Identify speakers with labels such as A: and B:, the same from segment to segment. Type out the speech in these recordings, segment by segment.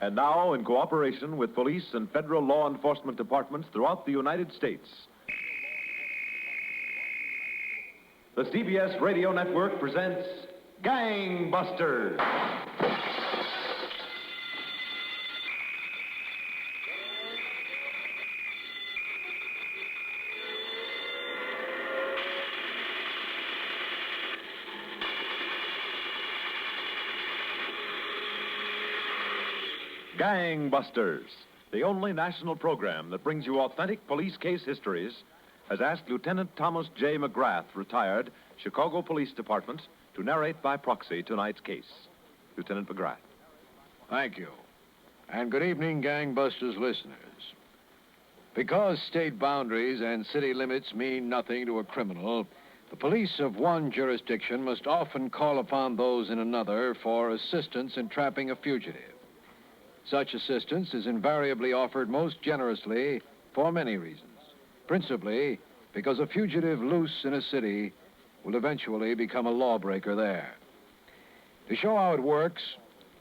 A: And now, in cooperation with police and federal law enforcement departments throughout the United States, the CBS Radio Network presents Gangbusters. Gangbusters, the only national program that brings you authentic police case histories, has asked Lieutenant Thomas J. McGrath, retired, Chicago Police Department, to narrate by proxy tonight's case. Lieutenant McGrath.
B: Thank you. And good evening, Gangbusters listeners. Because state boundaries and city limits mean nothing to a criminal, the police of one jurisdiction must often call upon those in another for assistance in trapping a fugitive. Such assistance is invariably offered most generously for many reasons. Principally because a fugitive loose in a city will eventually become a lawbreaker there. To show how it works,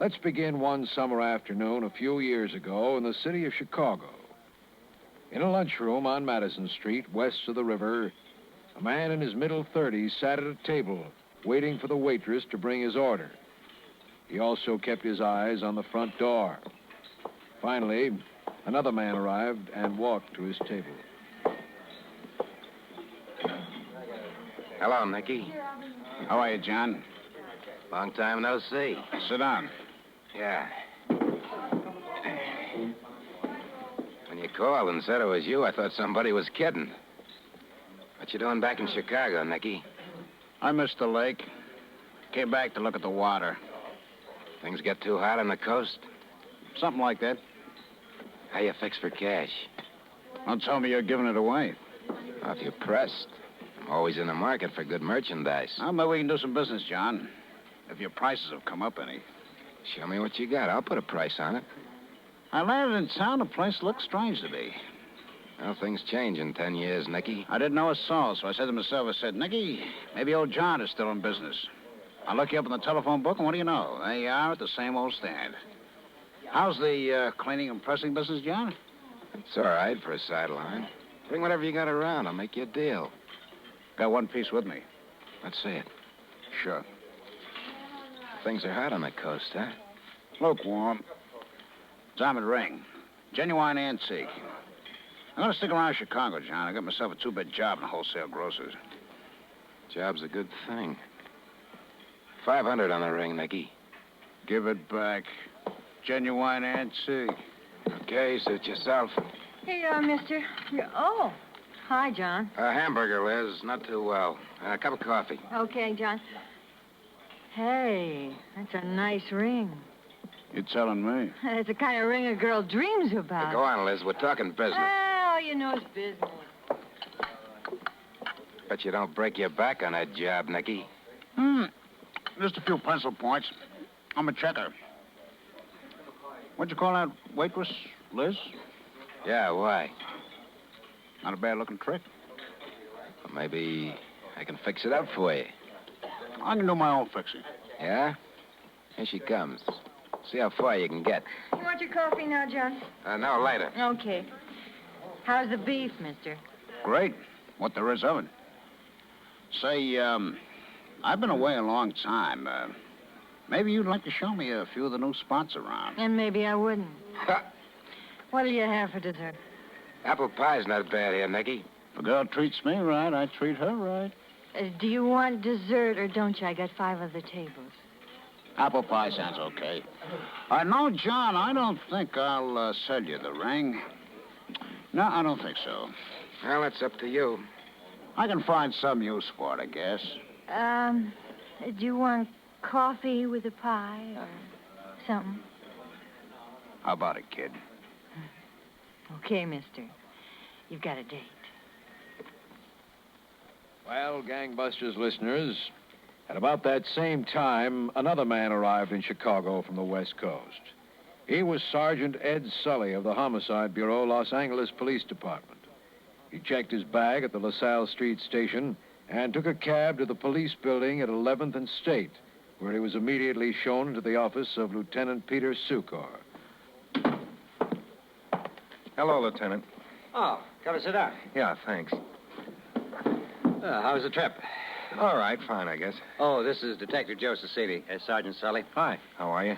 B: let's begin one summer afternoon a few years ago in the city of Chicago. In a lunchroom on Madison Street, west of the river, a man in his middle 30s sat at a table waiting for the waitress to bring his order. He also kept his eyes on the front door. Finally, another man arrived and walked to his table.
C: Hello, Nicky.
D: How are you, John?
C: Long time no see.
D: Sit down.
C: Yeah. When you called and said it was you, I thought somebody was kidding. What you doing back in Chicago, Nicky?
D: I missed the lake. Came back to look at the water.
C: Things get too hot on the coast?
D: Something like that.
C: How you fix for cash?
D: Don't tell me you're giving it away.
C: Well, if you're pressed. I'm always in the market for good merchandise.
D: Well, maybe we can do some business, John. If your prices have come up any.
C: Show me what you got. I'll put a price on it.
D: I landed in town. The place looks strange to me.
C: Well, things change in 10 years, Nicky.
D: I didn't know a soul, so I said to myself, Nicky, maybe old John is still in business. I look you up in the telephone book, and what do you know? There you are at the same old stand. How's the cleaning and pressing business, John?
C: It's all right for a sideline. Bring whatever you got around. I'll make you a deal.
D: Got one piece with me.
C: Let's see it.
D: Sure.
C: Things are hot on the coast, huh?
D: Lukewarm. Diamond ring. Genuine antique. I'm going to stick around Chicago, John. I got myself a two-bit job in wholesale grocers.
C: Job's a good thing. 500 on the ring, Nicky.
D: Give it back. Genuine antique.
C: Okay, suit yourself.
E: Here you are, mister. Oh, hi, John.
C: A hamburger, Liz. Not too well. A cup of coffee.
E: Okay, John. Hey, that's a nice ring.
D: You're telling me?
E: It's the kind of ring a girl dreams about.
C: Hey, go on, Liz. We're talking business.
E: All you know is business.
C: Bet you don't break your back on that job, Nicky.
D: Just a few pencil points. I'm a checker. What'd you call that waitress, Liz?
C: Yeah, why?
D: Not a bad-looking trick.
C: Well, maybe I can fix it up for you.
D: I can do my own fixing.
C: Yeah? Here she comes. See how far you can get.
E: You want your coffee now, John?
C: No, later.
E: Okay. How's the beef, mister?
D: Great. What there is of it. Say, I've been away a long time. Maybe you'd like to show me a few of the new spots around.
E: And maybe I wouldn't. What'll you have for dessert?
C: Apple pie's not bad here, Nicky.
D: If a girl treats me right, I treat her right.
E: Do you want dessert or don't you? I got 5 other tables.
D: Apple pie sounds okay. No, John, I don't think I'll sell you the ring. No, I don't think so.
C: Well, it's up to you.
D: I can find some use for it, I guess.
E: Do you want coffee with a pie or something?
D: How about it, kid?
E: Okay, mister. You've got a date.
B: Well, Gangbusters listeners, at about that same time, another man arrived in Chicago from the West Coast. He was Sergeant Ed Sully of the Homicide Bureau, Los Angeles Police Department. He checked his bag at the LaSalle Street station and took a cab to the police building at 11th and State, where he was immediately shown into the office of Lieutenant Peter Sukor.
C: Hello, Lieutenant.
F: Oh, come and sit down.
C: Yeah, thanks.
F: How was the trip?
C: All right, fine, I guess.
F: Oh, this is Detective Joe Cecili, Sergeant Sully.
C: Hi. How are you?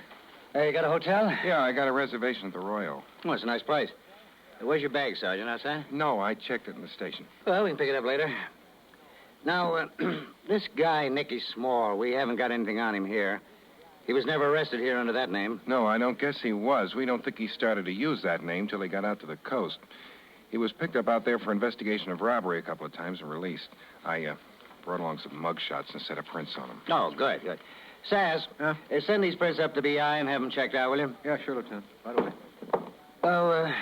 F: Hey, you got a hotel?
C: Yeah, I got a reservation at the Royal.
F: Oh, it's a nice place. Where's your bag, Sergeant, outside?
C: No, I checked it in the station.
F: Well, we can pick it up later. Now, this guy, Nicky Small, we haven't got anything on him here. He was never arrested here under that name.
C: No, I don't guess he was. We don't think he started to use that name till he got out to the coast. He was picked up out there for investigation of robbery a couple of times and released. I brought along some mug shots and set of prints on him.
F: Oh, good, good. Sass, send these prints up to BI and have them checked out, will you?
B: Yeah, sure, Lieutenant. Right away.
F: Well,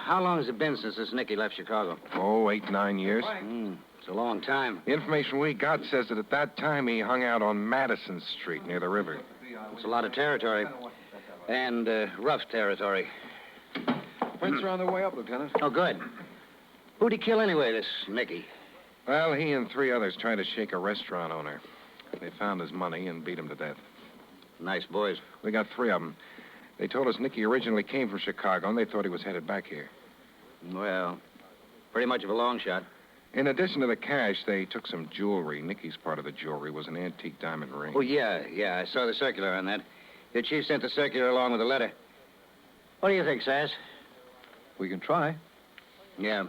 F: how long has it been since this Nicky left Chicago?
C: Oh, 8, 9 years.
F: It's a long time.
C: The information we got says that at that time he hung out on Madison Street near the river.
F: It's a lot of territory. And rough territory.
B: Prints are on their way up, Lieutenant.
F: Oh, good. Who'd he kill anyway, this Nicky?
C: Well, he and 3 others tried to shake a restaurant owner. They found his money and beat him to death.
F: Nice boys.
C: We got 3 of them. They told us Nicky originally came from Chicago, and they thought he was headed back here.
F: Well, pretty much of a long shot.
C: In addition to the cash, they took some jewelry. Nicky's part of the jewelry was an antique diamond ring.
F: Oh, yeah. I saw the circular on that. Your chief sent the circular along with the letter. What do you think, Sass?
B: We can try.
F: Yeah.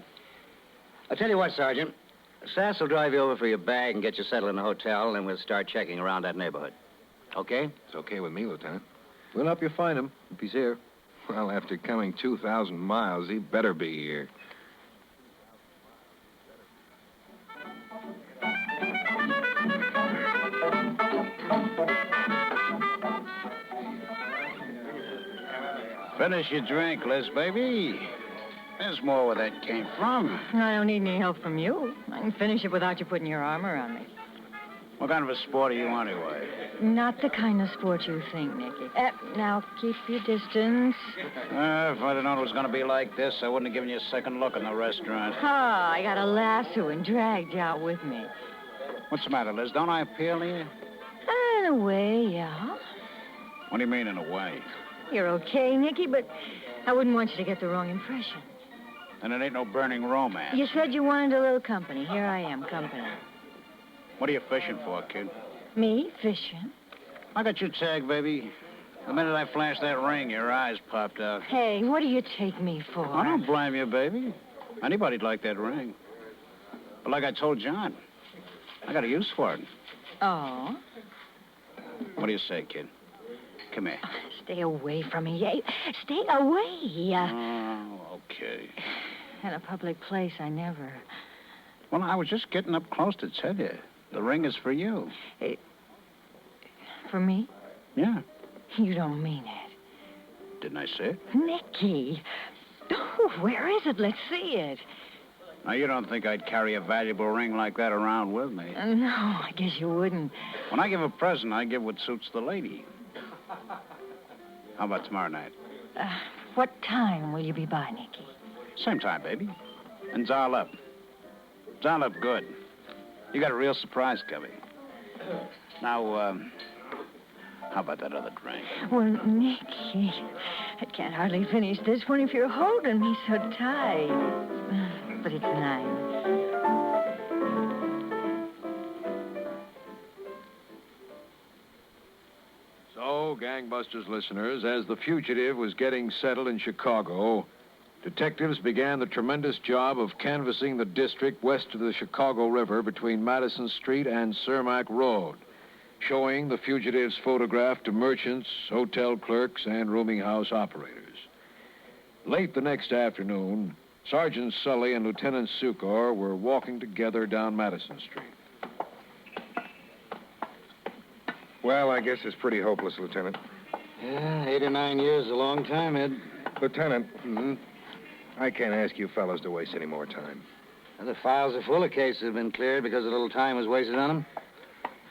F: I'll tell you what, Sergeant. Sass will drive you over for your bag and get you settled in the hotel, and then we'll start checking around that neighborhood. Okay?
C: It's okay with me, Lieutenant.
B: We'll help you find him if he's here.
C: Well, after coming 2,000 miles, he better be here.
D: Finish your drink, Liz, baby. There's more where that came from.
E: I don't need any help from you. I can finish it without you putting your arm around me.
D: What kind of a sport are you anyway?
E: Not the kind of sport you think, Nicky. Now, keep your distance.
D: If I'd have known it was going to be like this, I wouldn't have given you a second look in the restaurant.
E: Ah, I got a lasso and dragged you out with me.
D: What's the matter, Liz? Don't I appeal to you?
E: In a way, yeah.
D: What do you mean, in a way?
E: You're okay, Nicky, but I wouldn't want you to get the wrong impression.
D: And it ain't no burning romance.
E: You said you wanted a little company. Here I am, company.
D: What are you fishing for, kid?
E: Me? Fishing?
D: I got you tagged, baby. The minute I flashed that ring, your eyes popped out.
E: Hey, what do you take me for?
D: I don't blame you, baby. Anybody'd like that ring. But like I told John, I got a use for it.
E: Oh?
D: What do you say, kid? Come here.
E: Stay away from me. Hey, stay away.
D: Oh, okay.
E: In a public place, I never.
D: Well, I was just getting up close to tell you. The ring is for you.
E: For me?
D: Yeah.
E: You don't mean it.
D: Didn't I say it?
E: Nicky. Oh, where is it? Let's see it.
D: Now, you don't think I'd carry a valuable ring like that around with me?
E: No, I guess you wouldn't.
D: When I give a present, I give what suits the lady. How about tomorrow night?
E: What time will you be by, Nicky?
D: Same time, baby. And dial up. Dial up good. You got a real surprise coming. Now, how about that other drink?
E: Well, Nicky, I can't hardly finish this one if you're holding me so tight. But it's nice.
B: So, Gangbusters listeners, as the fugitive was getting settled in Chicago, detectives began the tremendous job of canvassing the district west of the Chicago River between Madison Street and Cermak Road, showing the fugitive's photograph to merchants, hotel clerks, and rooming house operators. Late the next afternoon, Sergeant Sully and Lieutenant Sucor were walking together down Madison Street.
C: Well, I guess it's pretty hopeless, Lieutenant.
F: Yeah, 8 or 9 years is a long time, Ed.
C: Lieutenant, I can't ask you fellows to waste any more time.
F: The files are full of cases that have been cleared because a little time was wasted on them.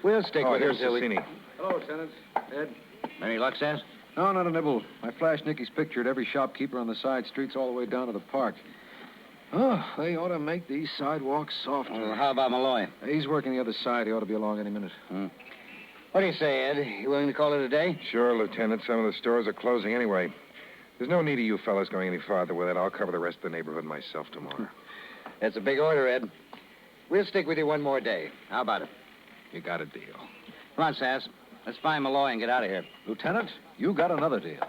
F: We'll stick with it
C: here's
F: until we...
C: Cecini.
B: Hello, Lieutenant. Ed?
F: Any luck, Sass?
B: No, not a nibble. I flashed Nicky's picture at every shopkeeper on the side streets all the way down to the park. Oh, they ought to make these sidewalks softer.
F: Well, how about Malloy?
B: He's working the other side. He ought to be along any minute.
F: What do you say, Ed? You willing to call it a day?
C: Sure, Lieutenant. Some of the stores are closing anyway. There's no need of you fellas going any farther with it. I'll cover the rest of the neighborhood myself tomorrow.
F: That's a big order, Ed. We'll stick with you one more day. How about it?
C: You got a deal.
F: Come on, Sass. Let's find Malloy and get out of here.
B: Lieutenant, you got another deal.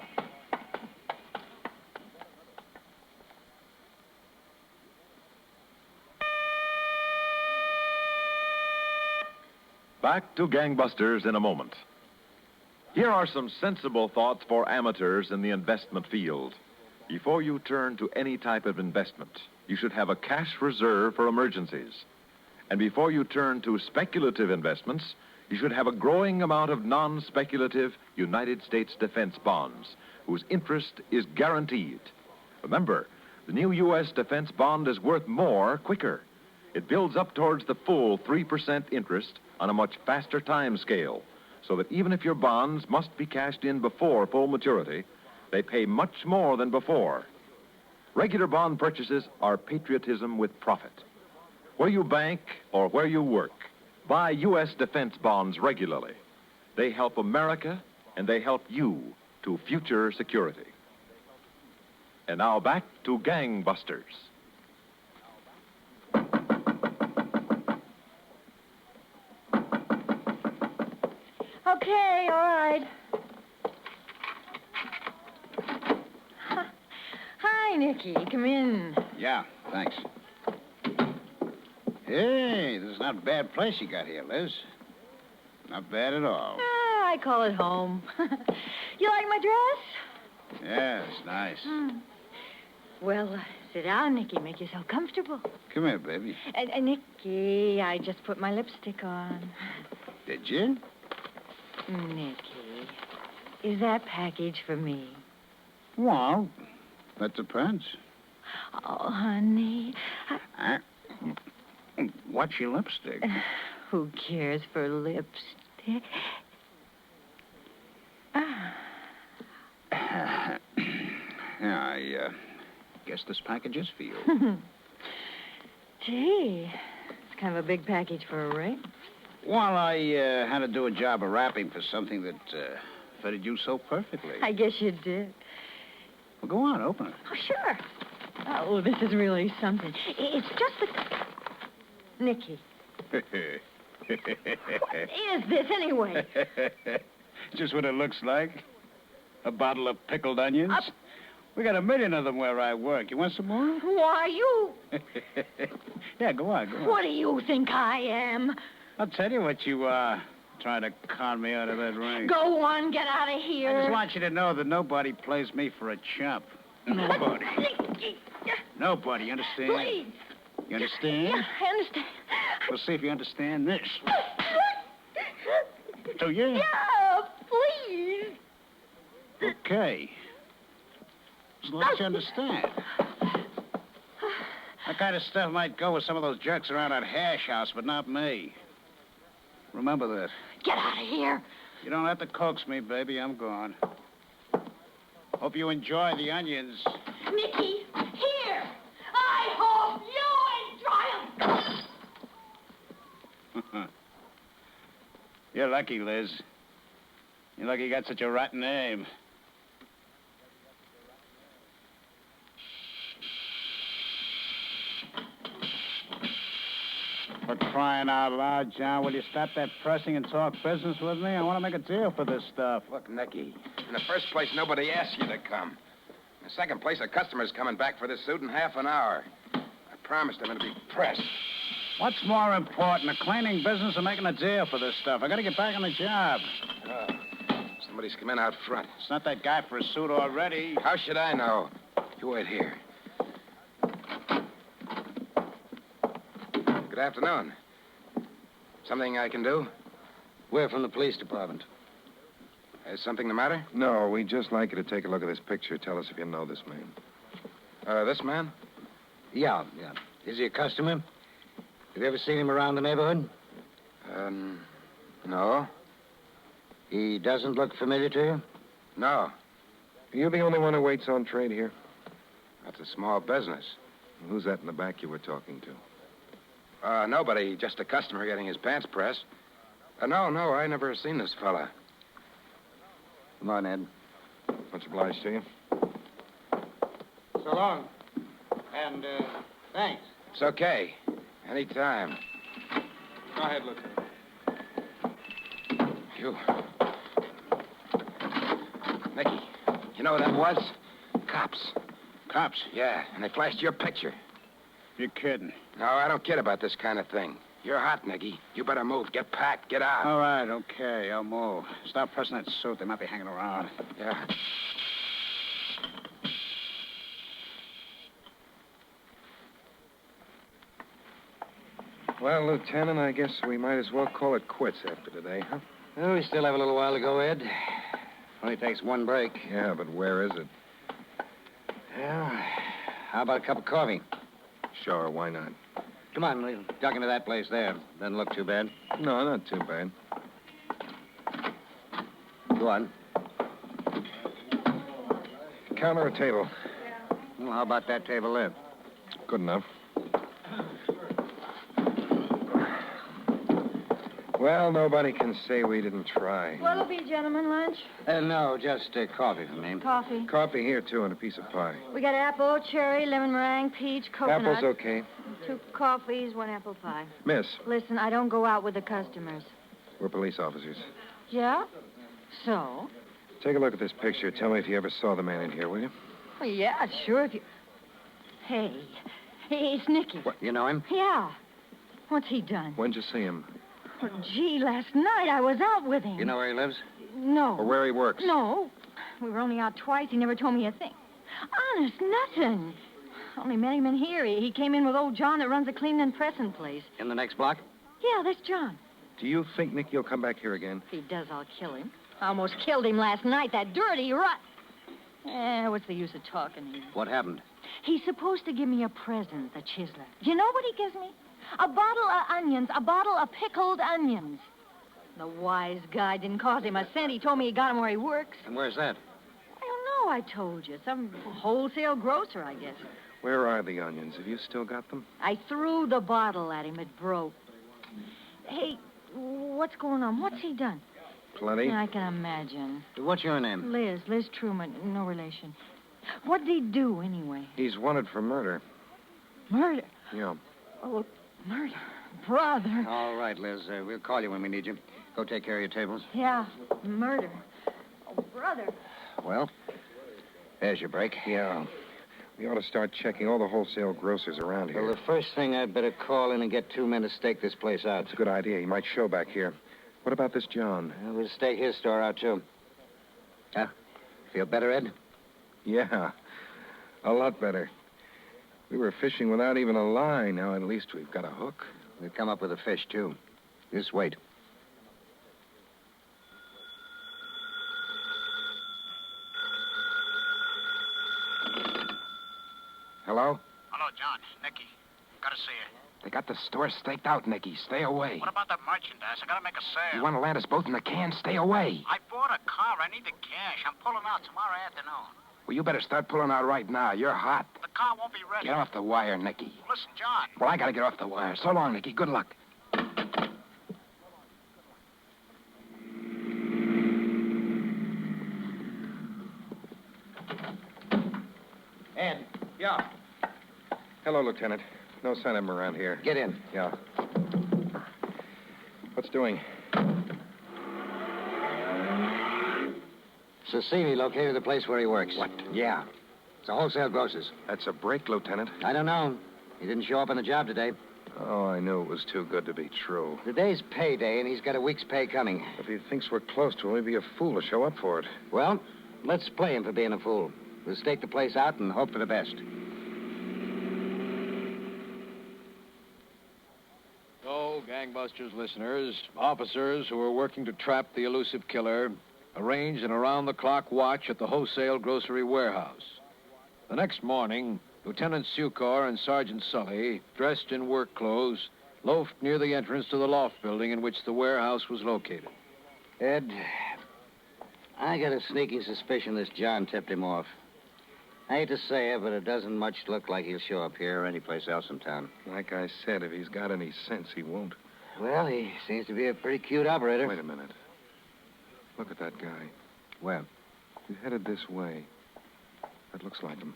A: Back to Gangbusters in a moment. Here are some sensible thoughts for amateurs in the investment field. Before you turn to any type of investment, you should have a cash reserve for emergencies. And before you turn to speculative investments, you should have a growing amount of non-speculative United States defense bonds, whose interest is guaranteed. Remember, the new U.S. defense bond is worth more quicker. It builds up towards the full 3% interest on a much faster time scale, so that even if your bonds must be cashed in before full maturity, they pay much more than before. Regular bond purchases are patriotism with profit. Where you bank or where you work, buy U.S. defense bonds regularly. They help America, and they help you to future security. And now back to Gangbusters.
E: Okay, all right. Hi, Nicky. Come in.
D: Yeah, thanks. Hey, this is not a bad place you got here, Liz. Not bad at all.
E: I call it home. You like my dress?
D: Yeah, it's nice.
E: Well, sit down, Nicky. Make yourself comfortable.
D: Come here, baby.
E: Nicky, I just put my lipstick on.
D: Did you?
E: Nicky, is that package for me?
D: Well, that depends.
E: Oh, honey.
D: What's your lipstick?
E: Who cares for lipstick?
D: Yeah, I guess this package is for you.
E: Gee, it's kind of a big package for a ring.
D: Well, I had to do a job of wrapping for something that fitted you so perfectly.
E: I guess you did.
D: Well, go on, open it.
E: Oh, sure. Oh, this is really something. It's just the... Nicky, what is this anyway?
D: Just what it looks like. A bottle of pickled onions. We got 1 million of them where I work. You want some more?
E: Why, you...
D: Yeah, go on.
E: What do you think I am?
D: I'll tell you what you are. Trying to con me out of that ring.
E: Go on, get out of here.
D: I just want you to know that nobody plays me for a chump. Nobody.
E: Nicky,
D: Nobody, you understand?
E: please.
D: You understand?
E: Yeah, I understand.
D: We'll see if you understand this. Do you?
E: Yeah, please.
D: Okay. As long as you understand. That kind of stuff might go with some of those jerks around that hash house, but not me. Remember that.
E: Get out of here.
D: You don't have to coax me, baby. I'm gone. Hope you enjoy the onions.
E: Nicky, here. I hope you enjoy them.
D: You're lucky, Liz. You're lucky you got such a rotten name. For crying out loud, John, will you stop that pressing and talk business with me? I want to make a deal for this stuff.
C: Look, Nicky, in the first place, nobody asked you to come. In the second place, a customer's coming back for this suit in half an hour. I promised him it'd be pressed.
D: What's more important, the cleaning business or making a deal for this stuff? I got to get back on the job.
C: Somebody's come in out front.
D: It's not that guy for a suit already.
C: How should I know? You wait here. Good afternoon. Something I can do?
F: We're from the police department.
C: Is something the matter? No, we'd just like you to take a look at this picture. Tell us if you know this man. This man?
F: Yeah. Is he a customer? Have you ever seen him around the neighborhood?
C: No.
F: He doesn't look familiar to you?
C: No. Are you the only one who waits on trade here? That's a small business. Who's that in the back you were talking to? Nobody. Just a customer getting his pants pressed. No, I never seen this fella.
F: Come on, Ed.
C: Much obliged to you.
D: So long. And, thanks.
C: It's okay. Anytime.
G: Go ahead, Lieutenant.
C: You. Nicky, you know what that was? Cops.
D: Cops?
C: Yeah, and they flashed your picture.
D: You're kidding.
C: No, I don't kid about this kind of thing. You're hot, Nicky. You better move. Get packed. Get out.
D: All right, okay, I'll move. Stop pressing that suit. They might be hanging around.
C: Yeah. Well, Lieutenant, I guess we might as well call it quits after today, huh?
F: Well, we still have a little while to go, Ed. Only takes one break.
C: Yeah, but where is it?
F: Yeah. How about a cup of coffee?
C: Sure, why not?
F: Come on, we'll duck into that place there. Doesn't look too bad.
C: No, not too bad.
F: Go on.
C: Counter or table?
F: Well, how about that table there?
C: Good enough. Well, nobody can say we didn't try.
E: What'll be, gentlemen, lunch?
F: No, just coffee for me.
E: Coffee.
C: Coffee here, too, and a piece of pie.
E: We got apple, cherry, lemon meringue, peach, coconut.
C: Apple's okay.
E: 2 coffees, 1 apple pie.
C: Miss,
E: Listen, I don't go out with the customers.
C: we're police officers.
E: Yeah? So?
C: Take a look at this picture. Tell me if you ever saw the man in here, will you?
E: Well, yeah, sure, if you... Hey, it's Nicky.
C: What?
F: You know him?
E: Yeah. What's he done?
C: When'd you see him?
E: Well, gee, last night I was out with him.
F: You know where he lives?
E: No.
C: Or where he works?
E: No. We were only out twice. He never told me a thing. Honest, nothing. Only met him in here. He came in with old John that runs the cleaning and pressing place.
F: In the next block?
E: Yeah, that's John.
C: Do you think Nicky will come back here again?
E: If he does, I'll kill him. I almost killed him last night, that dirty rot. What's the use of talking to you?
F: What happened?
E: He's supposed to give me a present, the chiseler. Do you know what he gives me? A bottle of onions, a bottle of pickled onions. The wise guy didn't cost him a cent. He told me he got him where he works.
F: And where's that?
E: I don't know, I told you. Some wholesale grocer, I guess.
C: Where are the onions? Have you still got them?
E: I threw the bottle at him. It broke. Hey, what's going on? What's he done?
C: Plenty.
E: I can imagine.
F: What's your name?
E: Liz Truman, no relation. What did he do, anyway?
C: He's wanted for murder.
E: Murder?
C: Yeah.
E: Oh, murder. Brother.
F: All right, Liz. We'll call you when we need you. Go take care of your tables.
E: Yeah, murder. Oh, brother.
F: Well, there's your break.
C: Yeah. We ought to start checking all the wholesale grocers around here.
F: Well, the first thing I'd better call in and get 2 men to stake this place out.
C: That's a good idea. He might show back here. What about this John?
F: We'll stake his store out, too. Huh? Feel better, Ed?
C: Yeah. A lot better. We were fishing without even a line. Now at least we've got a hook.
F: We'll come up with a fish, too. Just wait.
C: Hello?
D: Hello, John. Nicky. Gotta see you.
C: They got the store staked out, Nicky. Stay away.
D: What about that merchandise? I gotta make a sale.
C: You want to land us both in the can? Stay away.
D: I bought a car. I need the cash. I'm pulling out tomorrow afternoon.
C: Well, you better start pulling out right now. You're hot.
D: The car won't be ready.
C: Get off the wire, Nicky.
D: Listen, John.
C: Well, I got to get off the wire. So long, Nicky. Good luck.
F: Ed. Yeah.
C: Hello, Lieutenant. No sign of him around here.
F: Get in.
C: Yeah. What's doing?
F: Sassini located the place where he works.
C: What?
F: Yeah. It's a wholesale grocer's.
C: That's a break, Lieutenant.
F: I don't know. He didn't show up on the job today.
C: Oh, I knew it was too good to be true.
F: Today's payday, and he's got a week's pay coming.
C: If he thinks we're close to him, he'd be a fool to show up for it.
F: Well, let's play him for being a fool. We'll stake the place out and hope for the best.
B: So, Gangbusters listeners, officers who are working to trap the elusive killer arranged an around-the-clock watch at the wholesale grocery warehouse. The next morning, Lieutenant Sucor and Sergeant Sully, dressed in work clothes, loafed near the entrance to the loft building in which the warehouse was located.
F: Ed, I got a sneaking suspicion this John tipped him off. I hate to say it, but it doesn't much look like he'll show up here or anyplace else in town.
C: Like I said, if he's got any sense, he won't.
F: Well, he seems to be a pretty cute operator.
C: Wait a minute. Look at that guy.
F: Where?
C: He's headed this way. That looks like him.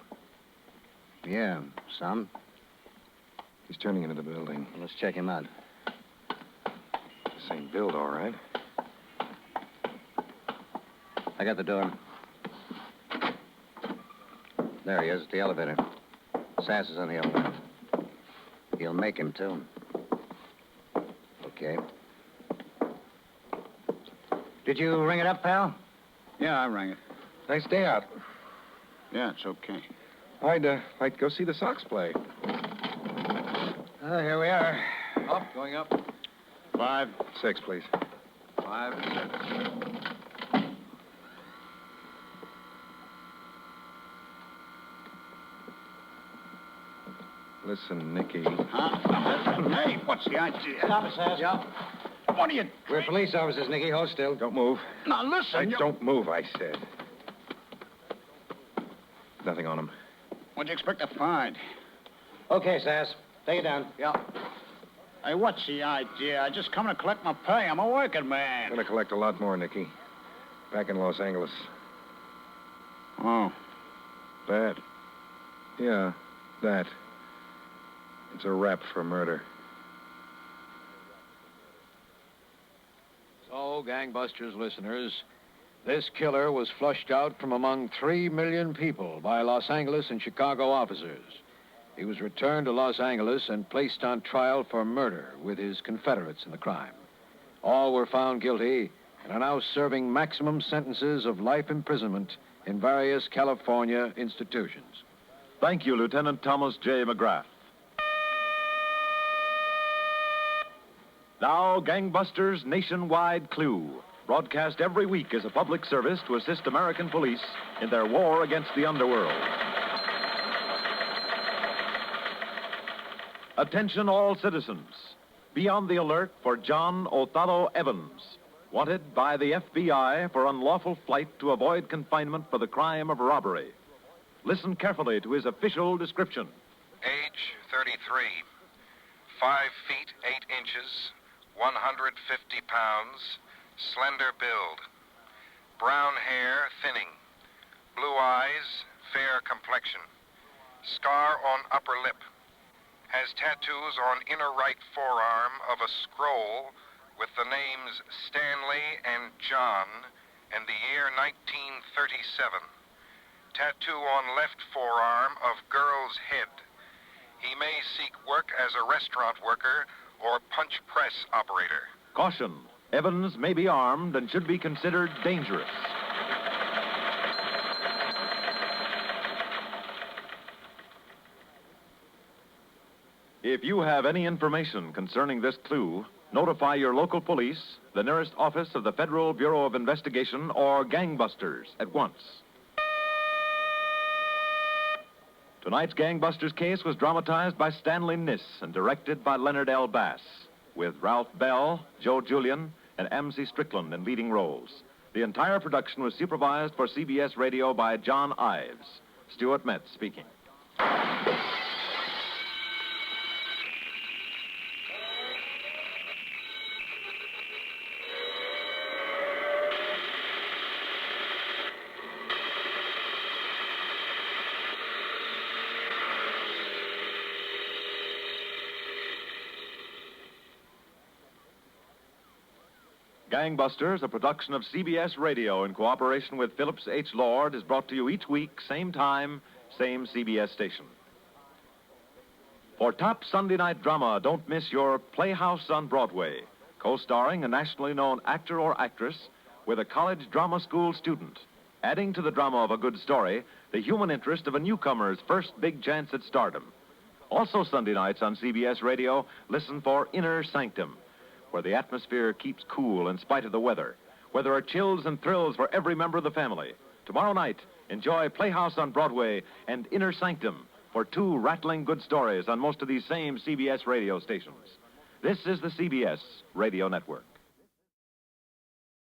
F: Yeah, some.
C: He's turning into the building.
F: Let's check him out.
C: Same build, all right.
F: I got the door. There he is at the elevator. Sass is on the elevator. He'll make him, too. Okay. Did you ring it up, pal?
D: Yeah, I rang it.
C: Nice day out.
D: Yeah, it's okay.
C: I'd like to go see the Sox play.
F: Oh, here we are.
G: Up, going up.
D: 5.
C: 6, please.
G: 5 and 6.
C: Listen, Nicky.
D: Huh? Hey, what's the idea?
F: Stop it, Sass.
D: Yeah. What are you...
F: We're police officers, Nicky. Hold still.
C: Don't move.
D: Now, listen,
C: Don't move, I said. Nothing on him.
D: What'd you expect to find?
F: Okay, Sass. Take it down.
D: Yeah. Hey, what's the idea? I just come to collect my pay. I'm a working
C: I'm
D: man.
C: gonna collect a lot more, Nicky. Back in Los Angeles.
D: Oh.
C: That. Yeah, that. It's a rap for murder.
B: So, Gangbusters listeners, this killer was flushed out from among 3 million people by Los Angeles and Chicago officers. He was returned to Los Angeles and placed on trial for murder with his confederates in the crime. All were found guilty and are now serving maximum sentences of life imprisonment in various California institutions.
A: Thank you, Lieutenant Thomas J. McGrath. Now, Gangbusters Nationwide Clue, broadcast every week as a public service to assist American police in their war against the underworld. Attention all citizens. Be on the alert for John Othello Evans, wanted by the FBI for unlawful flight to avoid confinement for the crime of robbery. Listen carefully to his official description.
C: Age 33. 5 feet 8 inches. 150 pounds. Slender build. Brown hair, thinning. Blue eyes, fair complexion. Scar on upper lip. Has tattoos on inner right forearm of a scroll with the names Stanley and John and the year 1937. Tattoo on left forearm of girl's head. He may seek work as a restaurant worker or punch press operator.
A: Caution, Evans may be armed and should be considered dangerous. If you have any information concerning this clue, notify your local police, the nearest office of the Federal Bureau of Investigation, or Gangbusters at once. Tonight's Gangbusters case was dramatized by Stanley Niss and directed by Leonard L. Bass, with Ralph Bell, Joe Julian, and M.C. Strickland in leading roles. The entire production was supervised for CBS Radio by John Ives. Stuart Metz speaking. Gangbusters, a production of CBS Radio in cooperation with Phillips H. Lord, is brought to you each week, same time, same CBS station. For top Sunday night drama, don't miss your Playhouse on Broadway, co-starring a nationally known actor or actress with a college drama school student, adding to the drama of a good story the human interest of a newcomer's first big chance at stardom. Also Sunday nights on CBS Radio, listen for Inner Sanctum, where the atmosphere keeps cool in spite of the weather, where there are chills and thrills for every member of the family. Tomorrow night, enjoy Playhouse on Broadway and Inner Sanctum for 2 rattling good stories on most of these same CBS radio stations. This is the CBS Radio Network.